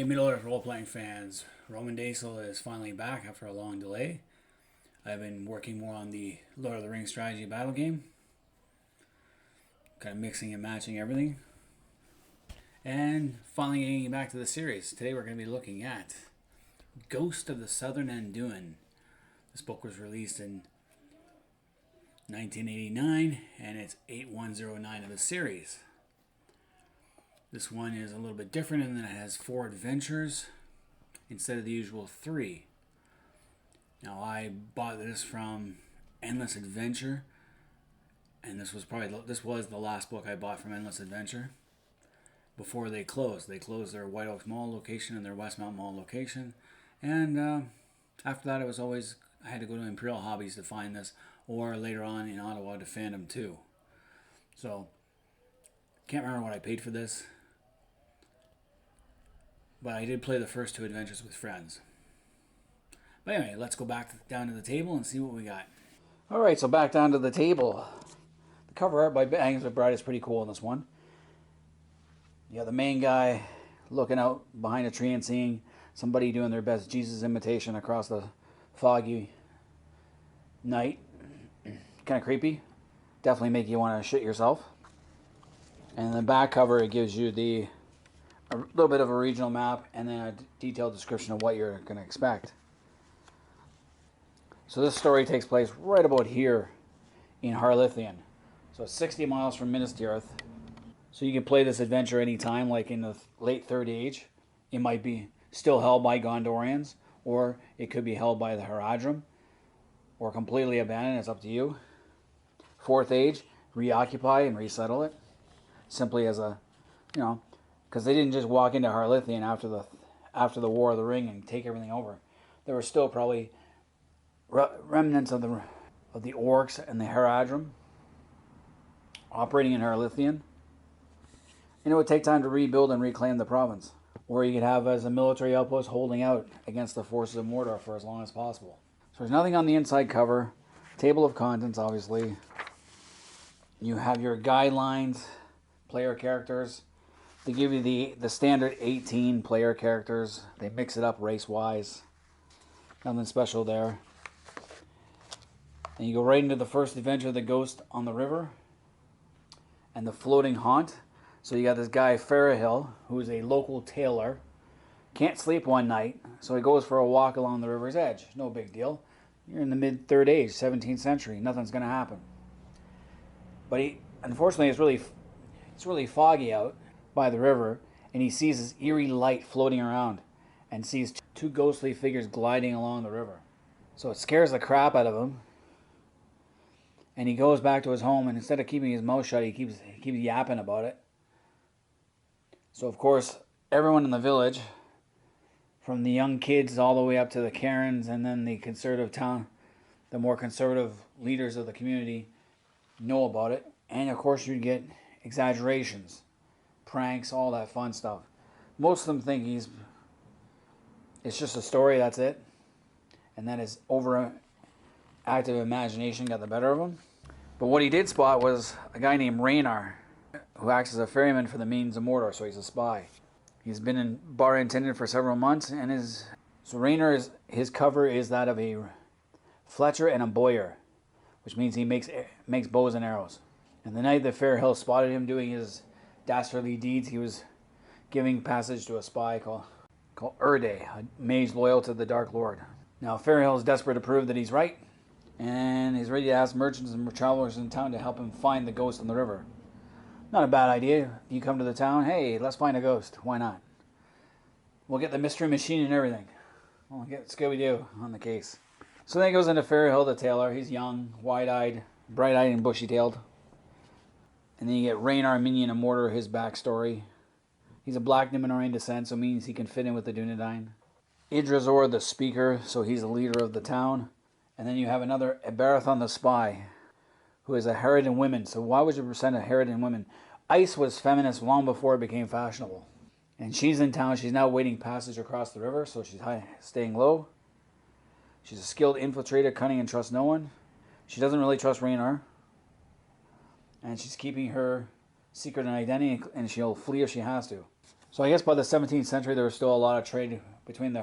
Hey, Middle-earth role-playing fans. Roman Daisel is finally back after a long delay. I've been working more on the Lord of the Rings strategy battle game. Kind of mixing and matching everything. And finally getting back to the series. Today we're going to be looking at Ghost of the Southern Anduin. This book was released in 1989 and it's 8109 of the series. This one is a little bit different in that it has 4 adventures instead of the usual 3. Now I bought this from Endless Adventure, and this was the last book I bought from Endless Adventure before they closed. They closed their White Oaks Mall location and their Westmount Mall location, and after that I had to go to Imperial Hobbies to find this, or later on in Ottawa to Fandom 2. So can't remember what I paid for this. But I did play the first 2 adventures with friends. But anyway, let's go back down to the table and see what we got. Alright, so back down to the table. The cover art by Agnes McBride is pretty cool in this one. You got the main guy looking out behind a tree and seeing somebody doing their best Jesus imitation across the foggy night. Kind of creepy. Definitely make you want to shit yourself. And in the back cover, it gives you a little bit of a regional map and then a detailed description of what you're going to expect. So this story takes place right about here in Harlithian. So it's 60 miles from Minas Tirith. So you can play this adventure anytime, like in the late Third Age. It might be still held by Gondorians, or it could be held by the Haradrim, or completely abandoned. It's up to you. Fourth Age, reoccupy and resettle it. Simply as a, because they didn't just walk into Harlithian after the War of the Ring and take everything over. There were still probably remnants of the orcs and the Haradrim operating in Harlithian. And it would take time to rebuild and reclaim the province. Or you could have as a military outpost holding out against the forces of Mordor for as long as possible. So there's nothing on the inside cover. Table of contents, obviously. You have your guidelines, player characters. They give you the standard 18 player characters. They mix it up race-wise. Nothing special there. And you go right into the first adventure, the Ghost on the River and the Floating Haunt. So you got this guy, Farahil, who is a local tailor. Can't sleep one night, so he goes for a walk along the river's edge. No big deal. You're in the mid-Third Age, 17th century. Nothing's going to happen. But unfortunately, it's really foggy out by the river, and he sees this eerie light floating around and sees 2 ghostly figures gliding along the river. So it scares the crap out of him, and he goes back to his home, and instead of keeping his mouth shut, he keeps yapping about it. So of course, everyone in the village, from the young kids all the way up to the Karens and then the more conservative leaders of the community, know about it. And of course you get exaggerations, pranks, all that fun stuff. Most of them think it's just a story, that's it. And then his overactive imagination got the better of him. But what he did spot was a guy named Raynar, who acts as a ferryman for the Means of Mordor, so he's a spy. He's been in bar attendant for several months, and Raynar, his cover is that of a Fletcher and a Bowyer, which means he makes bows and arrows. And the night that Farahil spotted him doing his dastardly deeds, he was giving passage to a spy called Erde, a mage loyal to the Dark Lord. Now Farahil is desperate to prove that he's right, and he's ready to ask merchants and travelers in town to help him find the ghost on the river. Not a bad idea. You come to the town, hey, let's find a ghost. Why not? We'll get the mystery machine and everything. We'll get Scooby-Doo on the case. So then he goes into Farahil the tailor. He's young, wide-eyed, bright-eyed, and bushy-tailed. And then you get Raynar, Minion of Mordor, his backstory. He's a black Numenorean descent, so means he can fit in with the Dunedain. Idrazor the speaker, so he's the leader of the town. And then you have another Ebarathon the spy, who is a Harridan woman. So why would you send a Harridan woman? Ice was feminist long before it became fashionable. And she's in town. She's now waiting passage across the river, so she's staying low. She's a skilled infiltrator, cunning, and trusts no one. She doesn't really trust Raynar. And she's keeping her secret and identity, and she'll flee if she has to. So I guess by the 17th century, there was still a lot of trade between the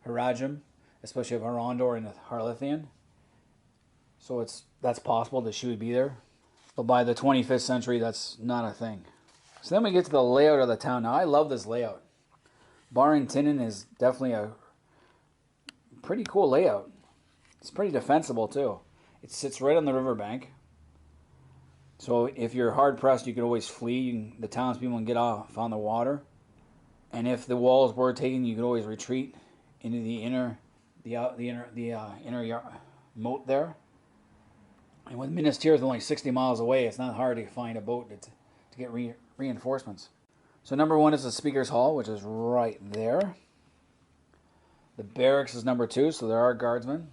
Haradrim, especially of Gondor and the Harlithian. So that's possible that she would be there. But by the 25th century, that's not a thing. So then we get to the layout of the town. Now, I love this layout. Barentinin is definitely a pretty cool layout. It's pretty defensible, too. It sits right on the riverbank. So if you're hard-pressed, you could always flee. The townspeople can get off on the water. And if the walls were taken, you could always retreat into the inner moat there. And with Minas Tirith only 60 miles away, it's not hard to find a boat to get reinforcements. So number 1 is the Speaker's Hall, which is right there. The barracks is number 2, so there are guardsmen.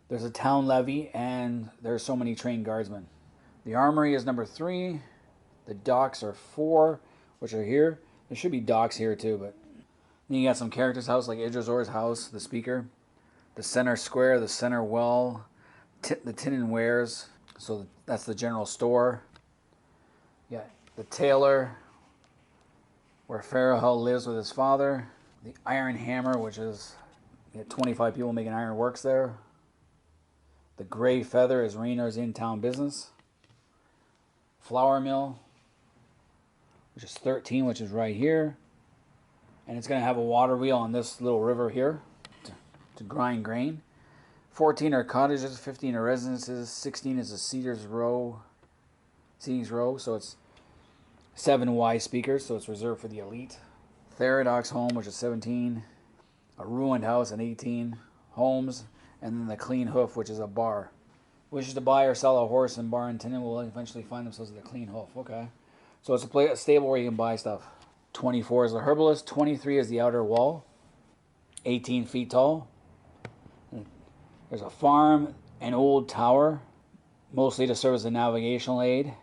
There's a town levy, and there's so many trained guardsmen. The armory is number 3. The docks are 4, which are here. There should be docks here too, but then you got some characters' house like Idrisor's house, the speaker, the center square, the center well, the tin and wares. So that's the general store. Yeah, the tailor, where Farahel lives with his father. The iron hammer, which is 25 people making iron works there. The gray feather is Raynar's in-town business. Flour mill, which is 13, which is right here. And it's going to have a water wheel on this little river here to grind grain. 14 are cottages, 15 are residences, 16 is a seating's row. So it's 7 wise speakers, so it's reserved for the elite. Therodoc's home, which is 17. A ruined house, and 18. Homes, and then the Clean Hoof, which is a bar. Wishes to buy or sell a horse in Barentinin will eventually find themselves at the Clean Hoof. Okay. So it's a stable where you can buy stuff. 24 is the herbalist. 23 is the outer wall. 18 feet tall. There's a farm, an old tower, mostly to serve as a navigational aid.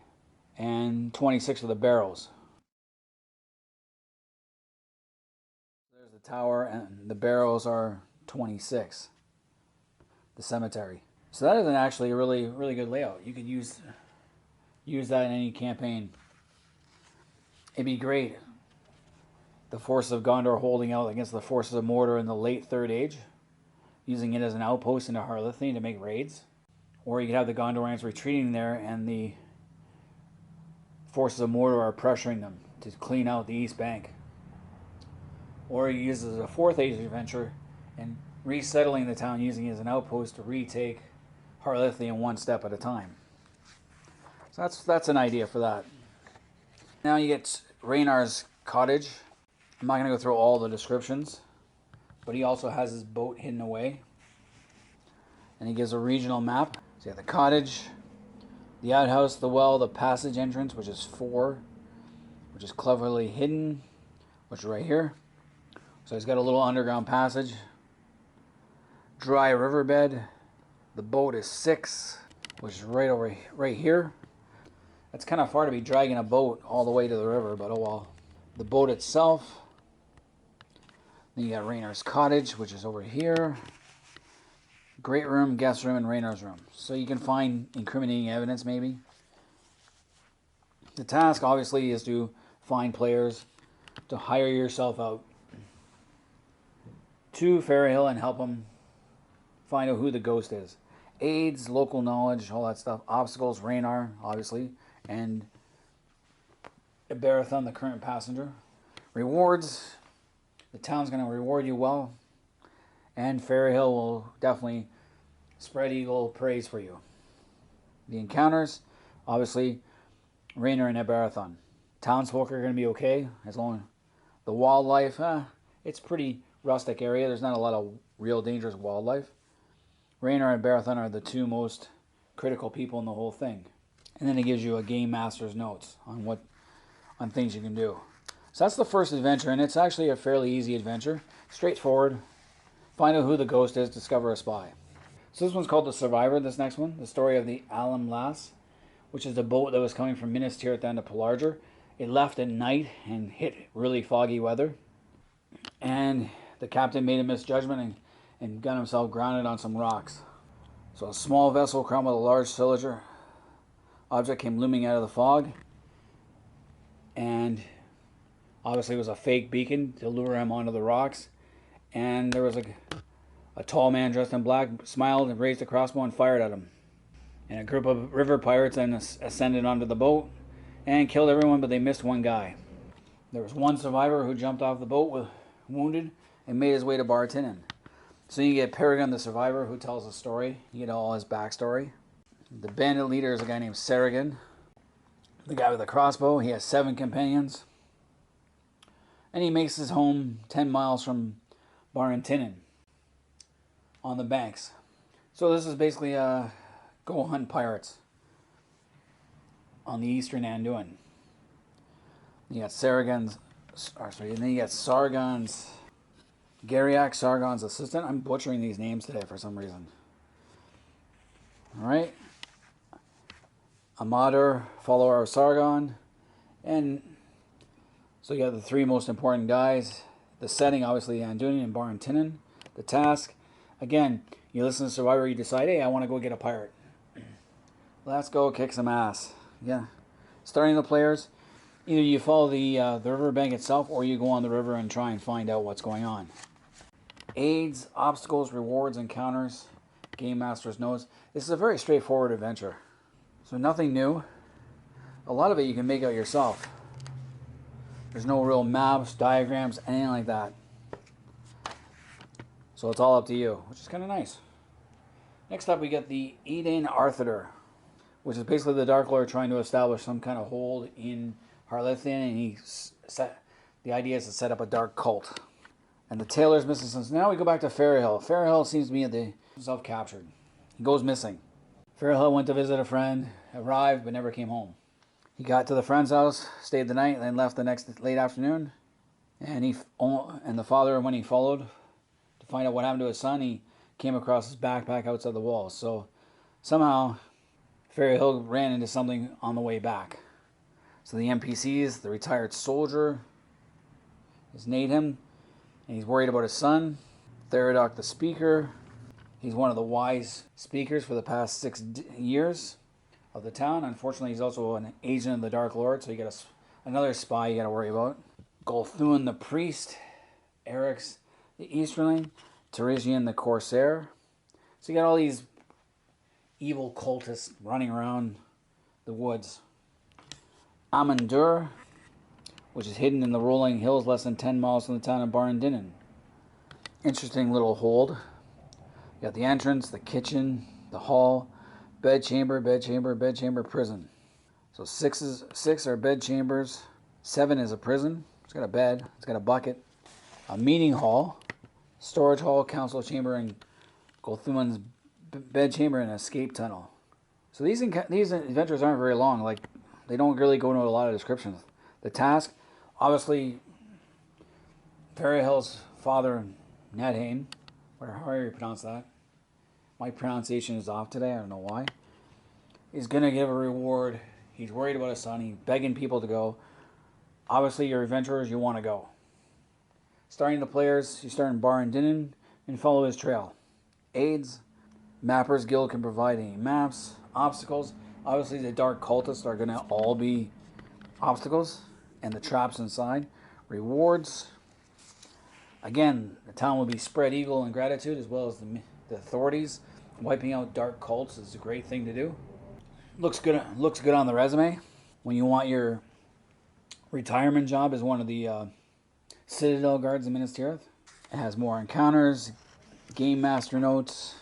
And 26 are the barrows. There's the tower, and the barrows are 26. The cemetery. So that is actually a really, really good layout. You could use that in any campaign. It'd be great. The forces of Gondor holding out against the forces of Mordor in the late Third Age, using it as an outpost into Harlithian to make raids. Or you could have the Gondorians retreating there, and the forces of Mordor are pressuring them to clean out the East Bank. Or you use it as a Fourth Age adventure and resettling the town, using it as an outpost to retake Harlithian one step at a time. So that's an idea for that. Now you get Raynar's cottage. I'm not going to go through all the descriptions, but he also has his boat hidden away. And he gives a regional map. So you have the cottage, the outhouse, the well, the passage entrance, which is 4, which is cleverly hidden, which is right here. So he's got a little underground passage. Dry riverbed. The boat is 6, which is right here. That's kind of far to be dragging a boat all the way to the river, but oh well. The boat itself. Then you got Raynar's cottage, which is over here. Great room, guest room, and Raynar's room. So you can find incriminating evidence, maybe. The task, obviously, is to find players, to hire yourself out to Farahel and help them find out who the ghost is. Aids, local knowledge, all that stuff. Obstacles, Raynar, obviously, and Ibarathon, the current passenger. Rewards, the town's going to reward you well, and Farahel will definitely spread eagle praise for you. The encounters, obviously, Raynar and Ibarathon. Townsfolk are going to be okay, as long as the wildlife, it's pretty rustic area. There's not a lot of real dangerous wildlife. Raynar and Barathon are the 2 most critical people in the whole thing. And then it gives you a game master's notes on things you can do. So that's the first adventure, and it's actually a fairly easy adventure. Straightforward. Find out who the ghost is, discover a spy. So this one's called The Survivor, this next one. The story of the Alum Lass, which is the boat that was coming from Minas Tirith down to Pelargir. It left at night and hit really foggy weather. And the captain made a misjudgment and got himself grounded on some rocks. So a small vessel crowned with a large cylinder object came looming out of the fog, and Obviously, it was a fake beacon to lure him onto the rocks. And there was a tall man dressed in black, smiled and raised a crossbow and fired at him. And a group of river pirates then ascended onto the boat and killed everyone, but they missed one guy. There was one survivor who jumped off the boat with wounded and made his way to Bartinin. So you get Paragon the survivor who tells the story. You get all his backstory. The bandit leader is a guy named Saragan. The guy with the crossbow, he has 7 companions. And he makes his home 10 miles from Bartinin on the banks. So this is basically go hunt pirates on the eastern Anduin. You got Sargon's Gariak, Sargon's assistant. I'm butchering these names today for some reason. Alright. Amador, follower of Sargon. And so you got the 3 most important guys. The setting, obviously, Anduin and Bartinin. The task, again, you listen to Survivor, you decide, hey, I want to go get a pirate. Let's go kick some ass. Yeah. Starting the players, either you follow the riverbank itself or you go on the river and try and find out what's going on. Aids, obstacles, rewards, encounters, Game Master's notes. This is a very straightforward adventure. So nothing new. A lot of it you can make out yourself. There's no real maps, diagrams, anything like that. So it's all up to you, which is kind of nice. Next up we get the Eden Arthur, which is basically the Dark Lord trying to establish some kind of hold in Harlithian, and the idea is to set up a dark cult. And the tailor's missing since now we go back to Fairhill. Fairhill seems to be at the self-captured. He goes missing. Fairhill went to visit a friend, arrived but never came home. He got to the friend's house, stayed the night, then left the next late afternoon. And the father, when he followed to find out what happened to his son, he came across his backpack outside the walls. So somehow Fairhill ran into something on the way back. So the NPCs, the retired soldier, has named him, and he's worried about his son. Theradoc the speaker, he's one of the wise speakers for the past 6 years of the town. Unfortunately, he's also an agent of the Dark Lord, so you got another spy you got to worry about. Golthuin the priest, Eric's the Easterling, Teresian the corsair. So you got all these evil cultists running around the woods. Amandur, which is hidden in the rolling hills less than 10 miles from the town of Bartinin. Interesting little hold. You got the entrance, the kitchen, the hall, bedchamber, prison. So 6 are bed chambers, 7 is a prison. It's got a bed, it's got a bucket, a meeting hall, storage hall, council chamber, and Golthuin's bedchamber and escape tunnel. So these adventures aren't very long. Like, they don't really go into a lot of descriptions. The task, obviously, Fairhill's father, Nadhain, however you pronounce that. My pronunciation is off today, I don't know why. He's going to give a reward. He's worried about his son. He's begging people to go. Obviously, you're adventurers, you want to go. Starting the players, you start in Bartinin and follow his trail. Aids, Mappers Guild can provide any maps. Obstacles, obviously the dark cultists are going to all be obstacles, and the traps inside. Rewards, again, the town will be spread eagle and gratitude, as well as the authorities. Wiping out dark cults is a great thing to do. Looks good on the resume. When you want your retirement job as one of the Citadel guards in Minas Tirith. It has more encounters, game master notes.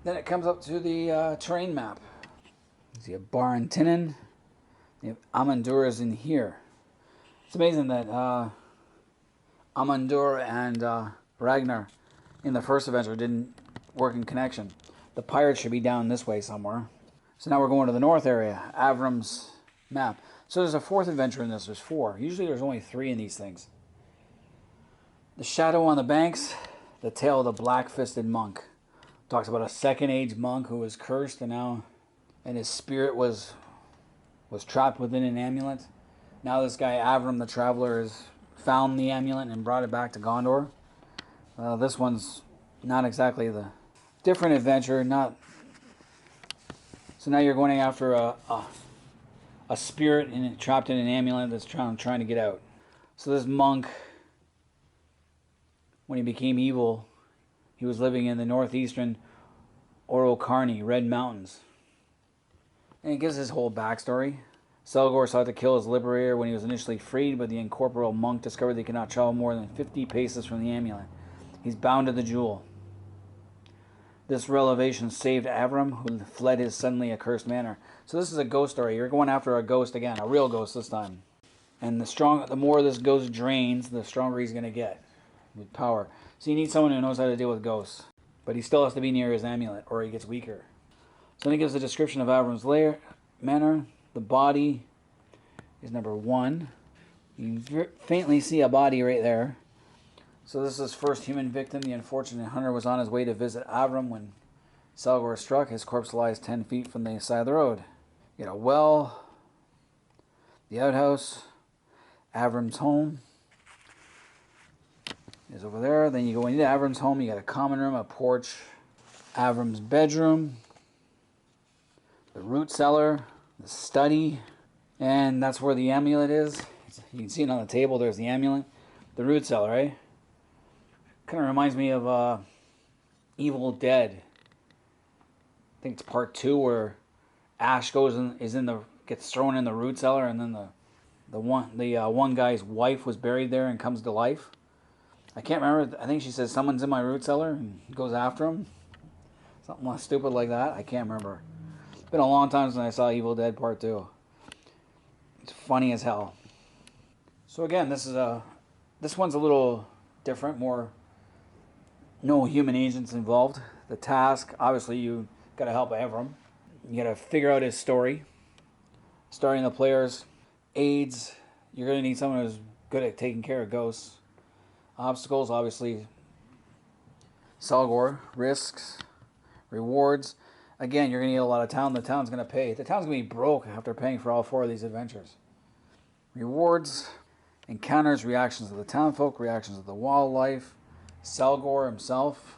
Then it comes up to the terrain map. You have Bartinin. You have Amandur is in here. It's amazing that Amandur and Ragnar in the first adventure didn't work in connection. The pirates should be down this way somewhere. So now we're going to the north area, Avram's map. So there's a 4th adventure in this. There's 4. Usually there's only 3 in these things. The Shadow on the Banks, the Tale of the Black-Fisted Monk. Talks about a Second Age monk who was cursed and his spirit was trapped within an amulet. Now this guy Avram the Traveler has found the amulet and brought it back to Gondor. This one's not exactly the different adventure. So now you're going after a spirit trapped in an amulet that's trying to get out. So this monk, when he became evil, he was living in the northeastern Orokarni, Red Mountains. And it gives his whole backstory. Selgor sought to kill his liberator when he was initially freed, but the incorporeal monk discovered that he could not travel more than 50 paces from the amulet. He's bound to the jewel. This revelation saved Avram, who fled his suddenly accursed manor. So this is a ghost story. You're going after a ghost again, a real ghost this time. And the more this ghost drains, the stronger he's going to get with power. So you need someone who knows how to deal with ghosts. But he still has to be near his amulet, or he gets weaker. So then he gives a description of Avram's manor. The body is number 1. You can faintly see a body right there. So this is his first human victim. The unfortunate hunter was on his way to visit Avram when Selgor struck. His corpse lies 10 feet from the side of the road. You got a well, the outhouse, Avram's home is over there. Then you go into Avram's home. You got a common room, a porch, Avram's bedroom, the root cellar, the study, and that's where the amulet is. You can see it on the table. There's the amulet, the root cellar, right? Kind of reminds me of Evil Dead. I think it's part 2 where Ash gets thrown in the root cellar, and then the one guy's wife was buried there and comes to life. I can't remember. I think she says someone's in my root cellar and goes after him. Something stupid like that. I can't remember. It's been a long time since I saw Evil Dead Part 2. It's funny as hell. So again, this one's a little different, more no human agents involved. The task, obviously, you got to help Avram. You got to figure out his story. Starting the players, aids. You're going to need someone who's good at taking care of ghosts. Obstacles, obviously. Selgor, risks, rewards. Again, you're going to need a lot of town. The town's going to pay. The town's going to be broke after paying for all 4 of these adventures. Rewards, encounters, reactions of the townfolk, reactions of the wildlife. Selgor himself.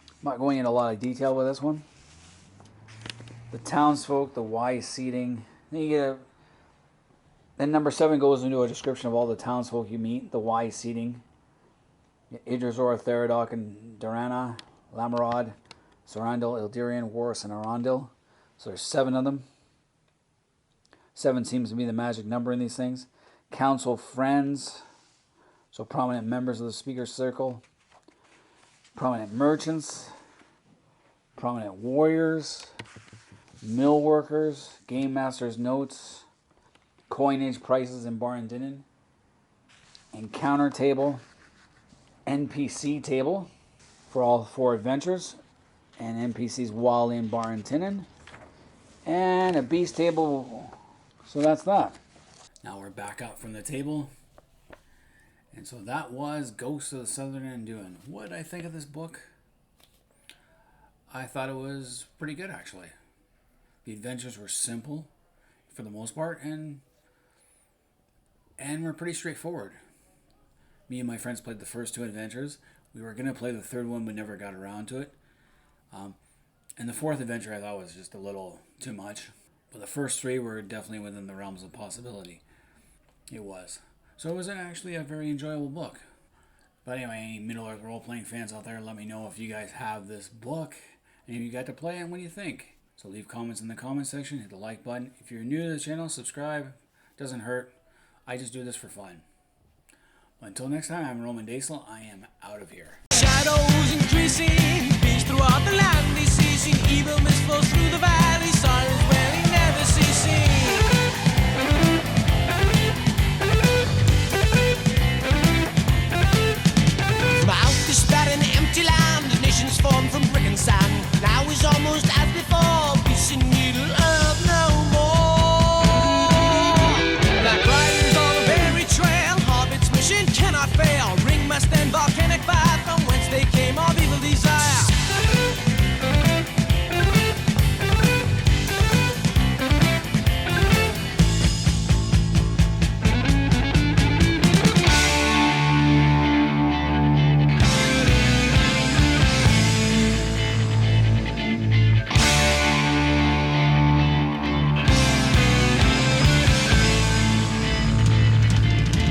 I'm not going into a lot of detail with this one. The townsfolk, the wise seating. Then number 7 goes into a description of all the townsfolk you meet, the wise seating. Idrazor, Therodok, and Durana, Lamarod, Sorandil, Ildirian, Warus, and Arundel. So there's 7 of them. 7 seems to be the magic number in these things. Council friends. So prominent members of the speaker circle. Prominent merchants. Prominent warriors. Mill workers. Game master's notes. Coinage, prices, and Bar and Dinin. Encounter table. NPC table for all 4 adventures. And NPCs Wally and Bar and Tinin. And a beast table. So that's that. Now we're back up from the table. And so that was Ghosts of the Southern Anduin. What did I think of this book? I thought it was pretty good, actually. The adventures were simple for the most part, and were pretty straightforward. Me and my friends played the first 2 adventures. We were going to play the 3rd one, but never got around to it. And the 4th adventure I thought was just a little too much. But the first 3 were definitely within the realms of possibility. It was. So it was actually a very enjoyable book. But anyway, any Middle-earth role-playing fans out there, let me know if you guys have this book. And if you got to play it, what do you think? So leave comments in the comment section. Hit the like button. If you're new to the channel, subscribe. Doesn't hurt. I just do this for fun. But until next time, I'm Roman Daisel. I am out of here. Shadows increasing.